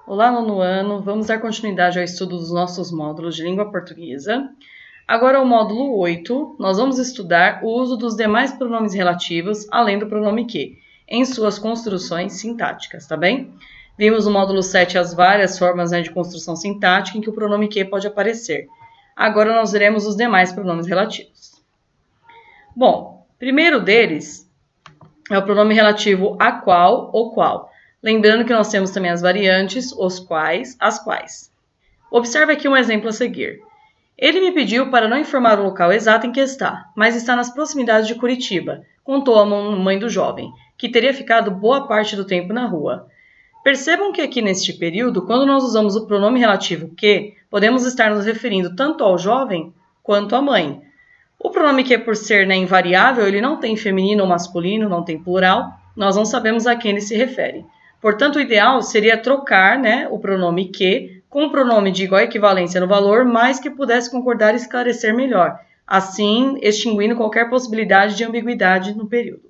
Olá, nono ano! Vamos dar continuidade ao estudo dos nossos módulos de língua portuguesa. Agora, o módulo 8, nós vamos estudar o uso dos demais pronomes relativos, além do pronome que, em suas construções sintáticas, tá bem? Vimos no módulo 7 as várias formas de construção sintática em que o pronome que pode aparecer. Agora, nós veremos os demais pronomes relativos. Bom, primeiro deles é o pronome relativo a qual ou qual. Lembrando que nós temos também as variantes, os quais, as quais. Observe aqui um exemplo a seguir. Ele me pediu para não informar o local exato em que está, mas está nas proximidades de Curitiba, contou a mãe do jovem, que teria ficado boa parte do tempo na rua. Percebam que aqui neste período, quando nós usamos o pronome relativo que, podemos estar nos referindo tanto ao jovem quanto à mãe. O pronome que, por ser invariável, ele não tem feminino ou masculino, não tem plural, nós não sabemos a quem ele se refere. Portanto, o ideal seria trocar o pronome que com um pronome de igual equivalência no valor, mas que pudesse concordar e esclarecer melhor, assim extinguindo qualquer possibilidade de ambiguidade no período.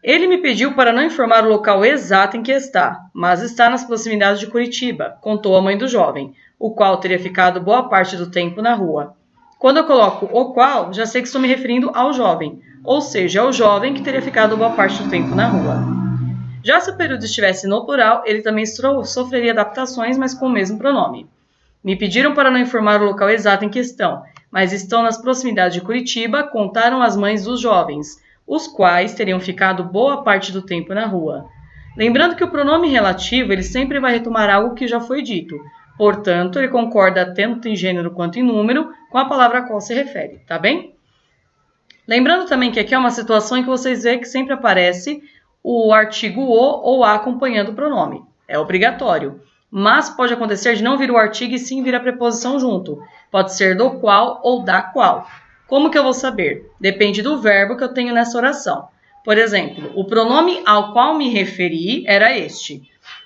Ele me pediu para não informar o local exato em que está, mas está nas proximidades de Curitiba, contou a mãe do jovem, o qual teria ficado boa parte do tempo na rua. Quando eu coloco o qual, já sei que estou me referindo ao jovem, ou seja, ao jovem que teria ficado boa parte do tempo na rua. Já se o período estivesse no plural, ele também sofreria adaptações, mas com o mesmo pronome. Me pediram para não informar o local exato em que estão, mas estão nas proximidades de Curitiba, contaram as mães dos jovens, os quais teriam ficado boa parte do tempo na rua. Lembrando que o pronome relativo ele sempre vai retomar algo que já foi dito, portanto, ele concorda tanto em gênero quanto em número com a palavra a qual se refere, tá bem? Lembrando também que aqui é uma situação em que vocês veem que sempre aparece o artigo o ou a acompanhando o pronome. É obrigatório. Mas pode acontecer de não vir o artigo e sim vir a preposição junto. Pode ser do qual ou da qual. Como que eu vou saber? Depende do verbo que eu tenho nessa oração. Por exemplo, o pronome ao qual me referi era este.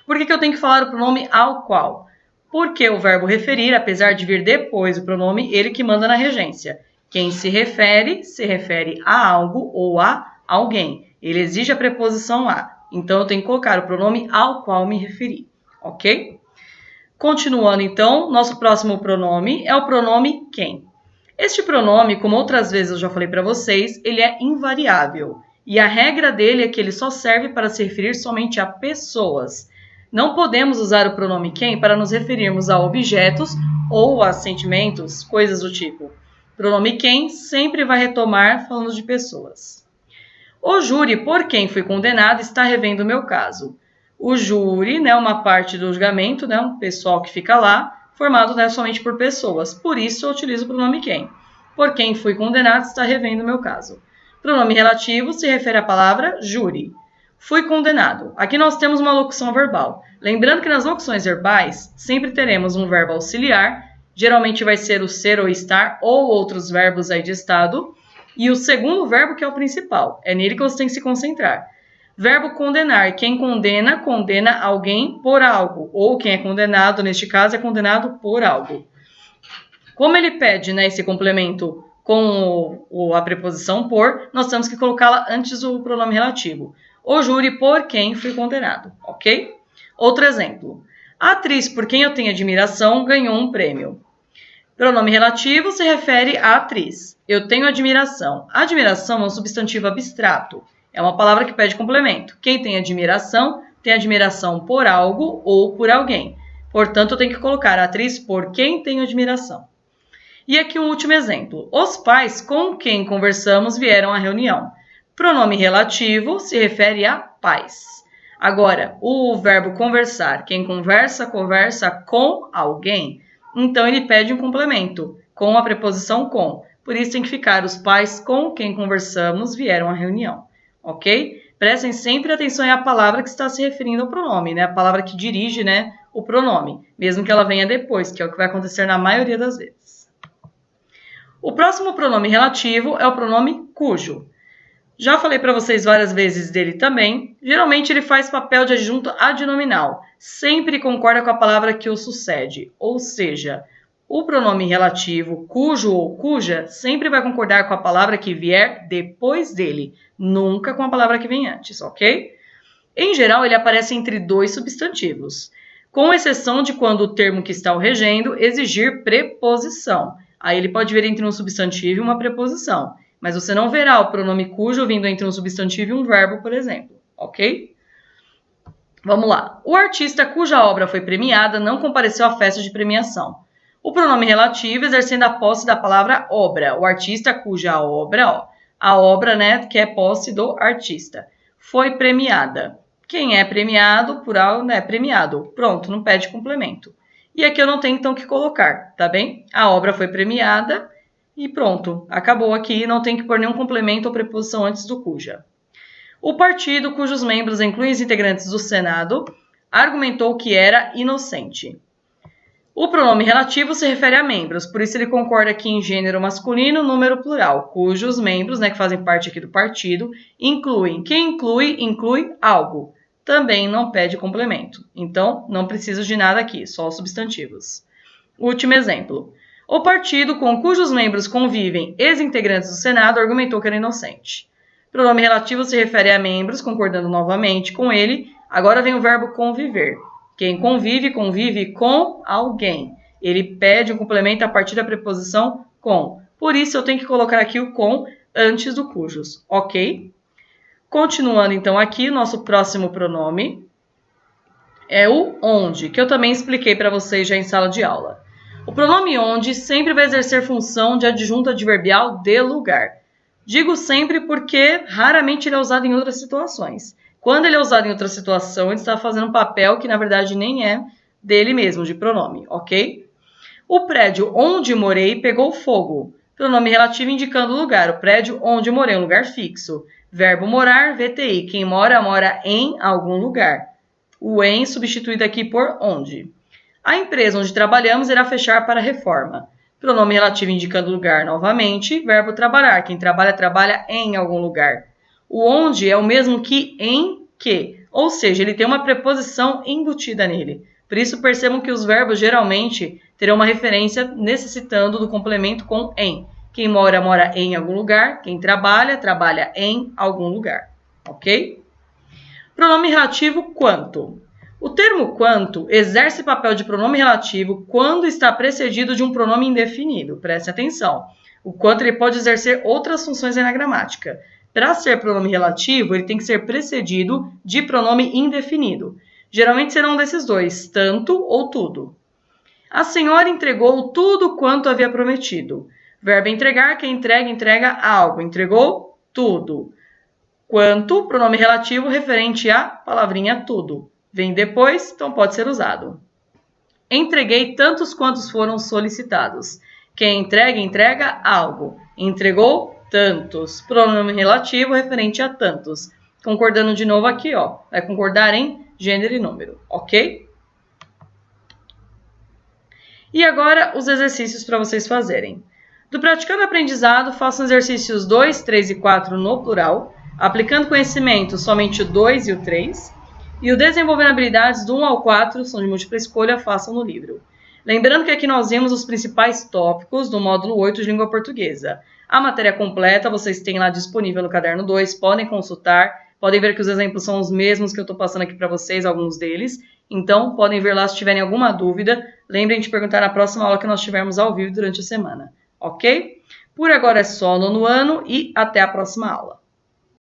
Por que eu tenho que falar o pronome ao qual? Porque o verbo referir, apesar de vir depois do pronome, ele que manda na regência. Quem se refere a algo ou a alguém. Ele exige a preposição a. Então, eu tenho que colocar o pronome ao qual me referi. Ok? Continuando, então, nosso próximo pronome é o pronome quem. Este pronome, como outras vezes eu já falei para vocês, ele é invariável. E a regra dele é que ele só serve para se referir somente a pessoas. Não podemos usar o pronome quem para nos referirmos a objetos ou a sentimentos, coisas do tipo. O pronome quem sempre vai retomar falando de pessoas. O júri por quem fui condenado está revendo o meu caso. O júri, uma parte do julgamento, um pessoal que fica lá, formado somente por pessoas. Por isso, eu utilizo o pronome quem. Por quem fui condenado está revendo o meu caso. Pronome relativo se refere à palavra júri. Fui condenado. Aqui nós temos uma locução verbal. Lembrando que nas locuções verbais, sempre teremos um verbo auxiliar, geralmente vai ser o ser ou estar, ou outros verbos aí de estado, e o segundo verbo que é o principal. É nele que você tem que se concentrar. Verbo condenar. Quem condena, condena alguém por algo. Ou quem é condenado, neste caso, é condenado por algo. Como ele pede esse complemento com a preposição por, nós temos que colocá-la antes do pronome relativo. O júri por quem fui condenado, ok? Outro exemplo. A atriz por quem eu tenho admiração ganhou um prêmio. Pronome relativo se refere à atriz. Eu tenho admiração. Admiração é um substantivo abstrato. É uma palavra que pede complemento. Quem tem admiração por algo ou por alguém. Portanto, eu tenho que colocar a atriz por quem tenho admiração. E aqui um último exemplo. Os pais com quem conversamos vieram à reunião. Pronome relativo se refere a pais. Agora, o verbo conversar. Quem conversa, conversa com alguém. Então, ele pede um complemento, com a preposição com. Por isso, tem que ficar os pais com quem conversamos vieram à reunião. Ok? Prestem sempre atenção à palavra que está se referindo ao pronome, a palavra que dirige o pronome, mesmo que ela venha depois, que é o que vai acontecer na maioria das vezes. O próximo pronome relativo é o pronome cujo. Já falei para vocês várias vezes dele também. Geralmente ele faz papel de adjunto adnominal. Sempre concorda com a palavra que o sucede. Ou seja, o pronome relativo cujo ou cuja sempre vai concordar com a palavra que vier depois dele. Nunca com a palavra que vem antes, ok? Em geral, ele aparece entre dois substantivos. com exceção de quando o termo que está o regendo exigir preposição. Aí ele pode vir entre um substantivo e uma preposição, mas você não verá o pronome cujo vindo entre um substantivo e um verbo, por exemplo, ok? Vamos lá. O artista cuja obra foi premiada não compareceu à festa de premiação. O pronome relativo exercendo a posse da palavra obra. O artista cuja obra, a obra, né, que é posse do artista, foi premiada. Quem é premiado por algo, né, premiado. Pronto, não pede complemento. E aqui eu não tenho então o que colocar, tá bem? A obra foi premiada e pronto. Acabou aqui, não tem que pôr nenhum complemento ou preposição antes do cuja. O partido, cujos membros incluem os integrantes do Senado, argumentou que era inocente. O pronome relativo se refere a membros, por isso ele concorda aqui em gênero masculino, número plural, cujos membros, né, que fazem parte aqui do partido, incluem. Quem inclui algo. Também não pede complemento. Então, não preciso de nada aqui, só os substantivos. Último exemplo. O partido com cujos membros convivem ex-integrantes do Senado argumentou que era inocente. Pronome relativo se refere a membros, concordando novamente com ele. Agora vem o verbo conviver. Quem convive, convive com alguém. Ele pede um complemento a partir da preposição com. Por isso, eu tenho que colocar aqui o com antes do cujos, ok? Continuando, então, aqui, nosso próximo pronome é o onde, que eu também expliquei para vocês já em sala de aula. O pronome onde sempre vai exercer função de adjunto adverbial de lugar. Digo sempre porque raramente ele é usado em outras situações. Quando ele é usado em outra situação, ele está fazendo um papel que, na verdade, nem é dele mesmo, de pronome, ok? O prédio onde morei pegou fogo. Pronome relativo indicando o lugar. O prédio onde morei é um lugar fixo. Verbo morar, VTI. Quem mora, mora em algum lugar. O em substituído aqui por onde. A empresa onde trabalhamos irá fechar para reforma. Pronome relativo indicando lugar novamente. Verbo trabalhar. Quem trabalha, trabalha em algum lugar. O onde é o mesmo que em que. Ou seja, ele tem uma preposição embutida nele. Por isso, percebam que os verbos geralmente terão uma referência necessitando do complemento com em. Quem mora, mora em algum lugar. Quem trabalha, trabalha em algum lugar. Ok? Pronome relativo quanto. O termo quanto exerce papel de pronome relativo quando está precedido de um pronome indefinido. Preste atenção. O quanto ele pode exercer outras funções na gramática. Para ser pronome relativo, ele tem que ser precedido de pronome indefinido. Geralmente será um desses dois, tanto ou tudo. A senhora entregou tudo quanto havia prometido. Verbo entregar, quem entrega, entrega algo. Entregou tudo. Quanto, pronome relativo referente à palavrinha tudo. Vem depois, então pode ser usado. Entreguei tantos quantos foram solicitados. Quem entrega, entrega algo. Entregou tantos. Pronome relativo referente a tantos. Concordando de novo aqui, ó. Vai concordar em gênero e número, ok? E agora os exercícios para vocês fazerem. Do praticando aprendizado, façam exercícios 2, 3 e 4 no plural, aplicando conhecimento somente o 2 e o 3. E o desenvolvendo habilidades do 1 ao 4, são de múltipla escolha, façam no livro. Lembrando que aqui nós vimos os principais tópicos do módulo 8 de língua portuguesa. A matéria completa vocês têm lá disponível no caderno 2, podem consultar, podem ver que os exemplos são os mesmos que eu estou passando aqui para vocês, alguns deles. Então, podem ver lá se tiverem alguma dúvida. Lembrem de perguntar na próxima aula que nós tivermos ao vivo durante a semana, ok? Por agora é só no nono ano e até a próxima aula.